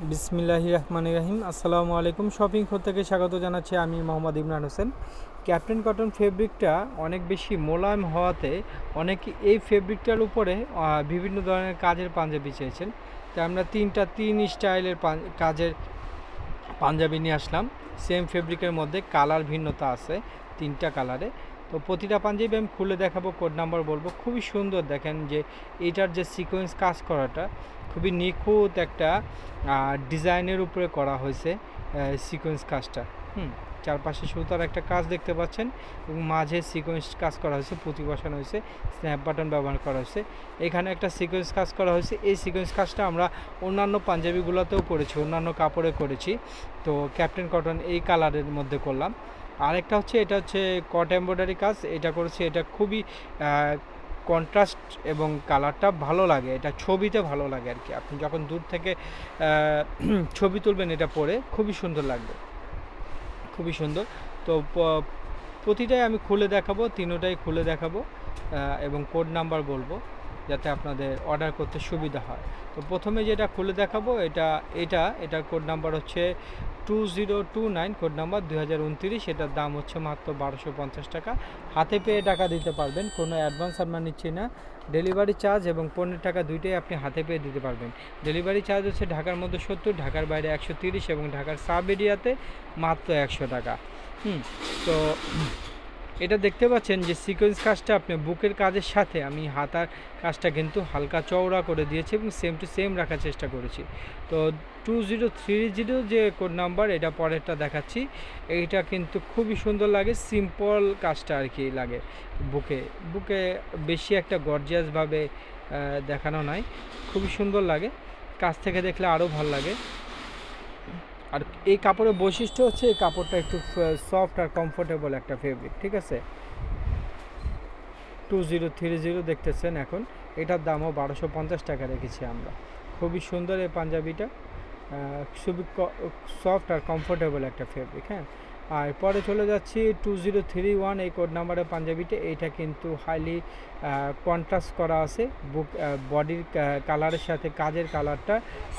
বিসমিল্লাহির রহমানির রহিম। আসসালামু আলাইকুম। শপিং খোর থেকে স্বাগত জানাচ্ছি আমি মোহাম্মদ ইমরান হোসেন। ক্যাপ্টেন কটন ফেব্রিকটা অনেক বেশি মোলায়েম হওয়াতে অনেকে এই ফেব্রিকটার উপরে বিভিন্ন ধরনের কাজের পাঞ্জাবি চেয়েছেন। তাই আমরা তিন স্টাইলের কাজের পাঞ্জাবি নিয়ে আসলাম। সেম ফেব্রিকের মধ্যে কালার ভিন্নতা আছে, 3টা কালারে। তো প্রতিটা পাঞ্জাবি আমি খুলে দেখাবো, কোড নাম্বার বলবো। খুবই সুন্দর, দেখেন যে এইটার যে সিকোয়েন্স কাজ করাটা খুবই নিখুঁত একটা ডিজাইনের উপরে করা হয়েছে সিকোয়েন্স কাজটা। চারপাশে সুতার একটা কাজ দেখতে পাচ্ছেন এবং মাঝে সিকোয়েন্স কাজ করা হয়েছে, পুঁতি বসানো হয়েছে, স্ন্যাপ বাটন ব্যবহার করা হয়েছে। এখানে একটা সিকোয়েন্স কাজ করা হয়েছে। এই সিকোয়েন্স কাজটা আমরা অন্যান্য পাঞ্জাবিগুলোতেও করেছি, অন্যান্য কাপড়ে করেছি। তো ক্যাপ্টেন কটন এই কালারের মধ্যে করলাম। আরেকটা হচ্ছে, এটা হচ্ছে কট এমব্রয়ডারি কাজ, এটা করেছি। এটা খুবই কন্ট্রাস্ট এবং কালারটা ভালো লাগে, এটা ছবিতে ভালো লাগে আর কি। আপনি যখন দূর থেকে ছবি তুলবেন এটা পরে খুবই সুন্দর লাগবে, খুবই সুন্দর। তো প্রতিটাই আমি খুলে দেখাবো, তিনোটাই খুলে দেখাবো এবং কোড নাম্বার বলবো যাতে আপনাদের অর্ডার করতে সুবিধা হয়। তো প্রথমে যেটা খুলে দেখাবো এটার কোড নাম্বার হচ্ছে 2029, কোড নাম্বার 2029। এটার দাম হচ্ছে মাত্র 1250 টাকা। হাতে পেয়ে টাকা দিতে পারবেন, কোনো অ্যাডভান্স আমরা নিচ্ছি না। ডেলিভারি চার্জ এবং 15 টাকা দুইটাই আপনি হাতে পেয়ে দিতে পারবেন। ডেলিভারি চার্জ হচ্ছে ঢাকার মধ্যে 70, ঢাকার বাইরে 130 এবং ঢাকার সাব এরিয়াতে মাত্র 100 টাকা। তো এটা দেখতে পাচ্ছেন যে সিকোয়েন্স কাজটা আপনি বুকের কাজের সাথে আমি হাতার কাজটা কিন্তু হালকা চওড়া করে দিয়েছি এবং সেম টু সেম রাখার চেষ্টা করেছি। তো 2030 যে কোড নাম্বার, এটা পরেরটা দেখাচ্ছি। এইটা কিন্তু খুবই সুন্দর লাগে, সিম্পল কাজটা আর কি লাগে। বুকে বেশি একটা গর্জিয়াসভাবে দেখানো নাই, খুবই সুন্দর লাগে। কাছ থেকে দেখলে আরও ভালো লাগে। আর এই কাপড়ের বৈশিষ্ট্য হচ্ছে এই কাপড়টা একটু সফট আর কমফোর্টেবল একটা ফেব্রিক, ঠিক আছে। 2030 দেখতেছেন এখন, এটার দামও 1250 টাকা রেখেছি আমরা। খুবই সুন্দর এই পাঞ্জাবিটা, খুবই সফট আর কমফোর্টেবল একটা ফেব্রিক। হ্যাঁ, আর পরে চলে যাচ্ছি 2031 এই কোড নাম্বারের পাঞ্জাবিটা। এইটা কিন্তু হাইলি কন্ট্রাস্ট করা আছে, বডির কালারের সাথে কাজের কালারটা,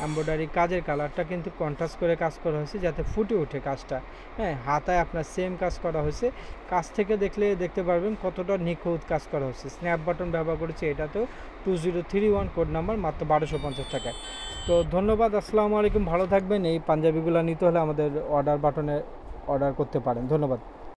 এমব্রয়ডারি কাজের কালারটা কিন্তু কন্ট্রাস্ট করে কাজ করা হয়েছে যাতে ফুটে ওঠে কাজটা। হ্যাঁ, হাতায় আপনার সেম কাজ করা হয়েছে। কাছ থেকে দেখলে দেখতে পারবেন কতটা নিখুঁত কাজ করা হচ্ছে। স্ন্যাপ বাটন ব্যবহার করেছি এটাতেও। 2031 কোড নাম্বার, মাত্র 1250 টাকায়। তো ধন্যবাদ, আসসালামু আলাইকুম, ভালো থাকবেন। এই পাঞ্জাবিগুলো নিতে হলে আমাদের অর্ডার বাটনে অর্ডার করতে পারেন। ধন্যবাদ।